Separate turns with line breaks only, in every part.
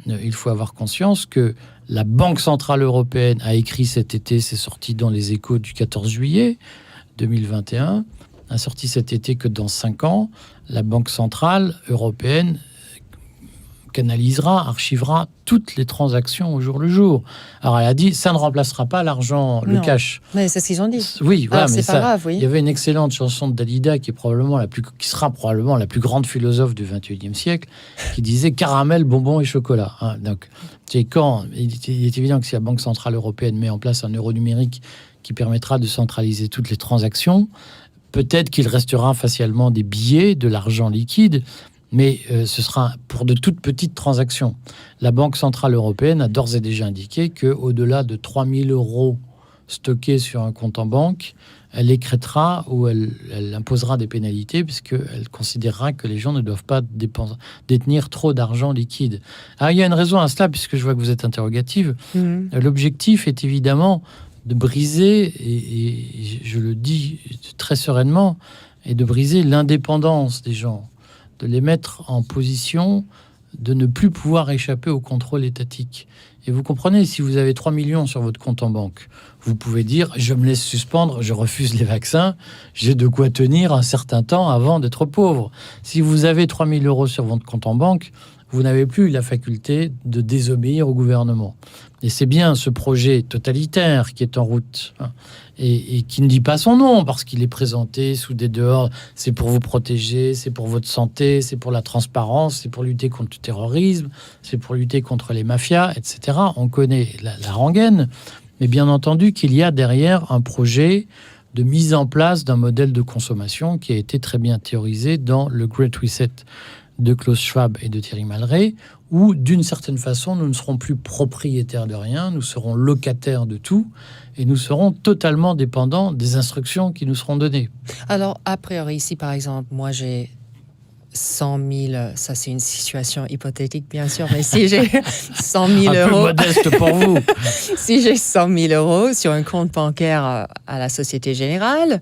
il faut avoir conscience que la Banque Centrale Européenne a écrit cet été, c'est sorti dans les Échos du 14 juillet 2021, a sorti cet été que dans 5 ans, la Banque Centrale Européenne canalisera, archivera toutes les transactions au jour le jour. Alors elle a dit, ça ne remplacera pas l'argent, le cash.
Mais c'est ce qu'ils ont dit.
Oui, voilà, mais
c'est pas grave, oui.
Il y avait une excellente chanson de Dalida qui sera probablement la plus grande philosophe du XXIe siècle, qui disait caramel, bonbons et chocolat. Donc, il est évident que si la Banque Centrale Européenne met en place un euro numérique qui permettra de centraliser toutes les transactions, peut-être qu'il restera facialement des billets, de l'argent liquide, mais ce sera pour de toutes petites transactions. La Banque Centrale Européenne a d'ores et déjà indiqué qu'au-delà de 3 000 euros stockés sur un compte en banque, elle écrêtera ou elle imposera des pénalités puisqu'elle considérera que les gens ne doivent pas détenir trop d'argent liquide. Alors, il y a une raison à cela, puisque je vois que vous êtes interrogative. L'objectif est évidemment de briser, et je le dis très sereinement, et de briser l'indépendance des gens, de les mettre en position de ne plus pouvoir échapper au contrôle étatique. Et vous comprenez, si vous avez 3 millions sur votre compte en banque, vous pouvez dire « je me laisse suspendre, je refuse les vaccins, j'ai de quoi tenir un certain temps avant d'être pauvre ». Si vous avez 3 000 euros sur votre compte en banque, vous n'avez plus la faculté de désobéir au gouvernement. Et c'est bien ce projet totalitaire qui est en route, et qui ne dit pas son nom, parce qu'il est présenté sous des dehors. C'est pour vous protéger, c'est pour votre santé, c'est pour la transparence, c'est pour lutter contre le terrorisme, c'est pour lutter contre les mafias, etc. On connaît la rengaine, mais bien entendu qu'il y a derrière un projet de mise en place d'un modèle de consommation qui a été très bien théorisé dans le Great Reset de Klaus Schwab et de Thierry Malray, où, d'une certaine façon, nous ne serons plus propriétaires de rien, nous serons locataires de tout, et nous serons totalement dépendants des instructions qui nous seront données.
Alors, a priori, si par exemple, moi j'ai 100 000, ça c'est une situation hypothétique bien sûr, mais si j'ai 100 000 euros...
Un peu modeste pour vous.
Si j'ai 100 000 euros sur un compte bancaire à la Société Générale,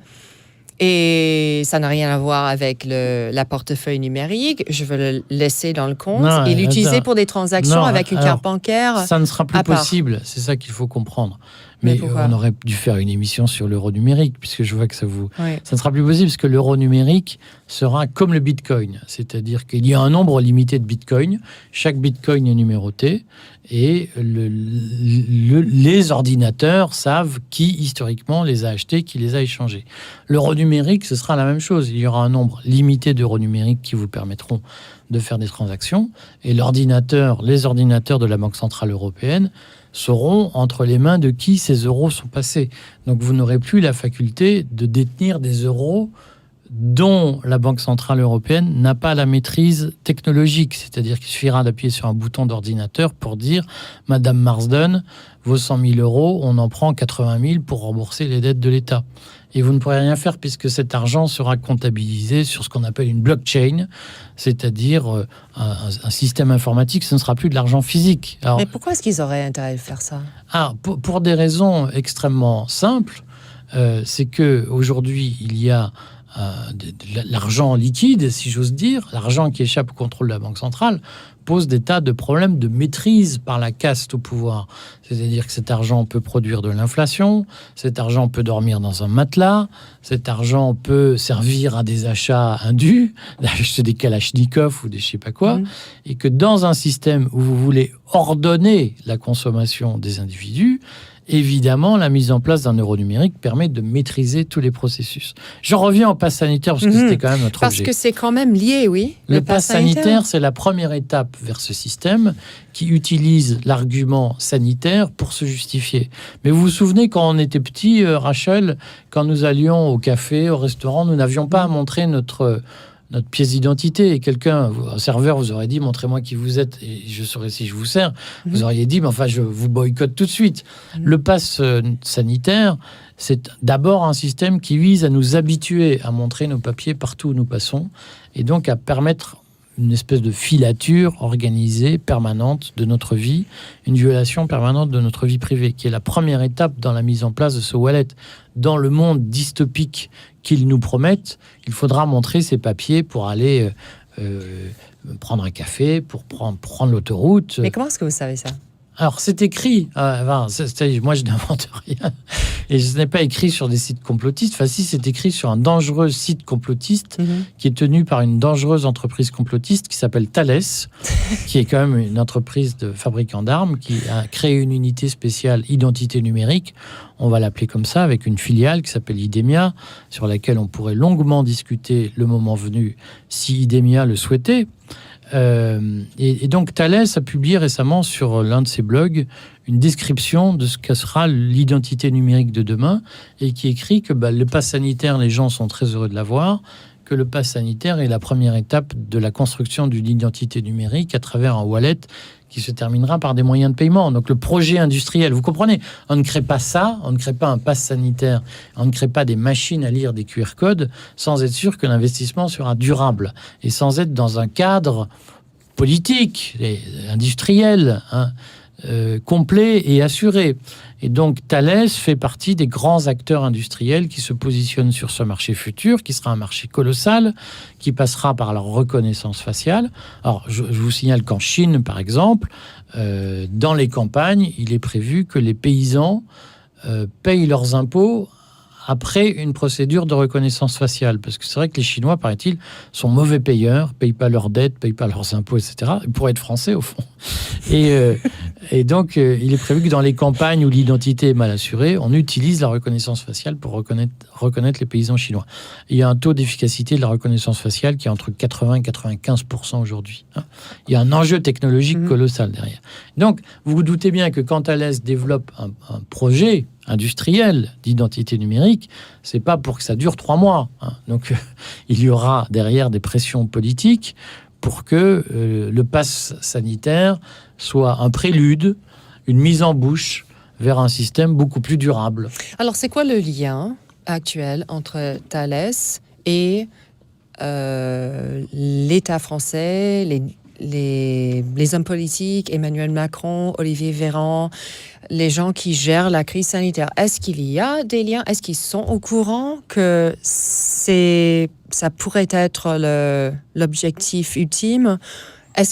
et ça n'a rien à voir avec la portefeuille numérique, je veux le laisser dans le compte et l'utiliser pour des transactions avec une carte bancaire.
Ça ne sera plus possible, c'est ça qu'il faut comprendre. Mais on aurait dû faire une émission sur l'euro numérique, puisque je vois que ça vous... Oui. Ça ne sera plus possible, parce que l'euro numérique sera comme le bitcoin. C'est-à-dire qu'il y a un nombre limité de bitcoins. Chaque bitcoin est numéroté. Et les ordinateurs savent qui, historiquement, les a achetés, qui les a échangés. L'euro numérique, ce sera la même chose. Il y aura un nombre limité d'euros numériques qui vous permettront de faire des transactions. Et les ordinateurs de la Banque Centrale Européenne sauront entre les mains de qui ces euros sont passés. Donc vous n'aurez plus la faculté de détenir des euros dont la Banque Centrale Européenne n'a pas la maîtrise technologique. C'est-à-dire qu'il suffira d'appuyer sur un bouton d'ordinateur pour dire « Madame Marsden, vos 100 000 euros, on en prend 80 000 pour rembourser les dettes de l'État ». Et vous ne pourrez rien faire puisque cet argent sera comptabilisé sur ce qu'on appelle une blockchain, c'est-à-dire un système informatique. Ce ne sera plus de l'argent physique.
Alors, mais pourquoi est-ce qu'ils auraient intérêt à faire ça ?
Pour des raisons extrêmement simples. C'est qu'aujourd'hui, il y a de l'argent liquide, si j'ose dire, l'argent qui échappe au contrôle de la Banque centrale, pose des tas de problèmes de maîtrise par la caste au pouvoir. C'est-à-dire que cet argent peut produire de l'inflation, cet argent peut dormir dans un matelas, cet argent peut servir à des achats indus, d'acheter des kalachnikovs ou des je sais pas quoi, et que dans un système où vous voulez ordonner la consommation des individus, évidemment, la mise en place d'un euro numérique permet de maîtriser tous les processus. J'en reviens au pass sanitaire parce que c'était quand même notre objet.
Parce que c'est quand même lié, oui.
Le pass sanitaire, c'est la première étape vers ce système qui utilise l'argument sanitaire pour se justifier. Mais vous vous souvenez, quand on était petit, Rachel, quand nous allions au café, au restaurant, nous n'avions pas à montrer notre pièce d'identité, et un serveur vous aurait dit montrez-moi qui vous êtes et je saurai si je vous sers. Vous auriez dit mais enfin je vous boycotte tout de suite. Le pass sanitaire, c'est d'abord un système qui vise à nous habituer à montrer nos papiers partout où nous passons, et donc à permettre une espèce de filature organisée, permanente de notre vie, une violation permanente de notre vie privée, qui est la première étape dans la mise en place de ce wallet. Dans le monde dystopique qu'ils nous promettent, il faudra montrer ces papiers pour aller prendre un café, pour prendre l'autoroute.
Mais comment est-ce que vous savez ça?
Alors, c'est écrit. Moi, je n'invente rien. Et ce n'est pas écrit sur des sites complotistes. Enfin, si, c'est écrit sur un dangereux site complotiste qui est tenu par une dangereuse entreprise complotiste qui s'appelle Thales, qui est quand même une entreprise de fabricant d'armes, qui a créé une unité spéciale identité numérique. On va l'appeler comme ça, avec une filiale qui s'appelle IDEMIA, sur laquelle on pourrait longuement discuter le moment venu, si IDEMIA le souhaitait. Et donc Thales a publié récemment sur l'un de ses blogs une description de ce que sera l'identité numérique de demain, et qui écrit que le pass sanitaire, les gens sont très heureux de l'avoir, que le pass sanitaire est la première étape de la construction d'une identité numérique à travers un wallet qui se terminera par des moyens de paiement. Donc le projet industriel, vous comprenez, on ne crée pas ça, on ne crée pas un pass sanitaire, on ne crée pas des machines à lire des QR codes sans être sûr que l'investissement sera durable et sans être dans un cadre politique et industriel complet et assuré. Et donc Thales fait partie des grands acteurs industriels qui se positionnent sur ce marché futur, qui sera un marché colossal, qui passera par la reconnaissance faciale. Alors je vous signale qu'en Chine, par exemple, dans les campagnes, il est prévu que les paysans payent leurs impôts après une procédure de reconnaissance faciale. Parce que c'est vrai que les Chinois, paraît-il, sont mauvais payeurs, payent pas leurs dettes, payent pas leurs impôts, etc. Ils pourraient être français, au fond. Et donc, il est prévu que dans les campagnes où l'identité est mal assurée, on utilise la reconnaissance faciale pour reconnaître les paysans chinois. Il y a un taux d'efficacité de la reconnaissance faciale qui est entre 80 et 95% aujourd'hui. Il y a un enjeu technologique colossal derrière. Donc, vous vous doutez bien que quand Thales développe un projet industriel d'identité numérique, c'est pas pour que ça dure 3 mois. Donc, il y aura derrière des pressions politiques pour que le pass sanitaire soit un prélude, une mise en bouche vers un système beaucoup plus durable.
Alors, c'est quoi le lien actuel entre Thales et l'État français, les hommes politiques, Emmanuel Macron, Olivier Véran, les gens qui gèrent la crise sanitaire? Est-ce qu'il y a des liens? Est-ce qu'ils sont au courant que ça pourrait être l'objectif ultime? Les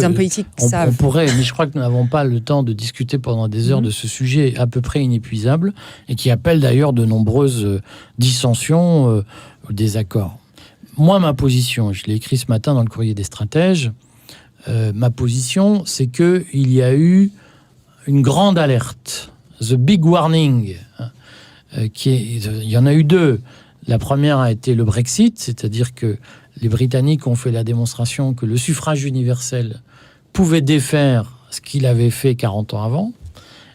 hommes politiques savent?
On pourrait, mais je crois que nous n'avons pas le temps de discuter pendant des heures de ce sujet à peu près inépuisable, et qui appelle d'ailleurs de nombreuses dissensions, désaccords. Moi, ma position, je l'ai écrit ce matin dans le Courrier des stratèges, ma position, c'est qu'il y a eu une grande alerte, the big warning, il y en a eu 2. La première a été le Brexit, c'est-à-dire que les Britanniques ont fait la démonstration que le suffrage universel pouvait défaire ce qu'il avait fait 40 ans avant,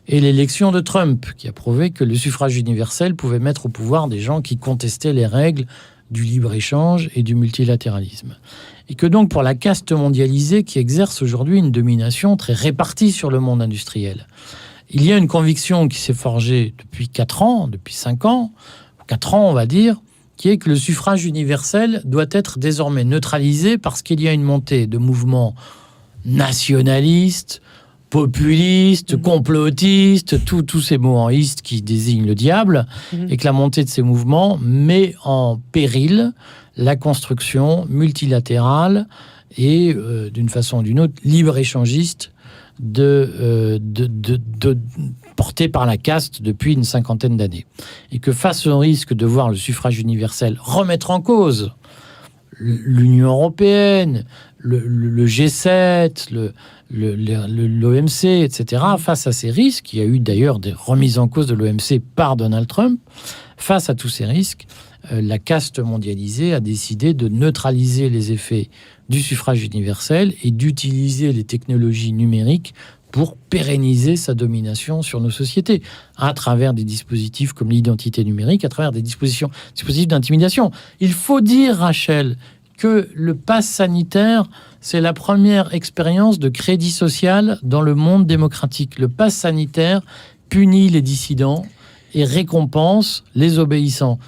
et l'élection de Trump, qui a prouvé que le suffrage universel pouvait mettre au pouvoir des gens qui contestaient les règles du libre-échange et du multilatéralisme. Et que donc, pour la caste mondialisée qui exerce aujourd'hui une domination très répartie sur le monde industriel, il y a une conviction qui s'est forgée depuis 4 ans, depuis 5 ans, 4 ans on va dire, qui est que le suffrage universel doit être désormais neutralisé parce qu'il y a une montée de mouvements nationalistes, populistes, complotistes, tous ces mots en iste qui désignent le diable, et que la montée de ces mouvements met en péril la construction multilatérale et, d'une façon ou d'une autre, libre-échangiste portée par la caste depuis une 50aine d'années. Et que face au risque de voir le suffrage universel remettre en cause l'Union européenne, le G7, l'OMC, etc., face à ces risques, il y a eu d'ailleurs des remises en cause de l'OMC par Donald Trump, face à tous ces risques, la caste mondialisée a décidé de neutraliser les effets du suffrage universel et d'utiliser les technologies numériques pour pérenniser sa domination sur nos sociétés, à travers des dispositifs comme l'identité numérique, à travers des dispositifs d'intimidation. Il faut dire, Rachel, que le pass sanitaire, c'est la première expérience de crédit social dans le monde démocratique. Le pass sanitaire punit les dissidents et récompense les obéissants.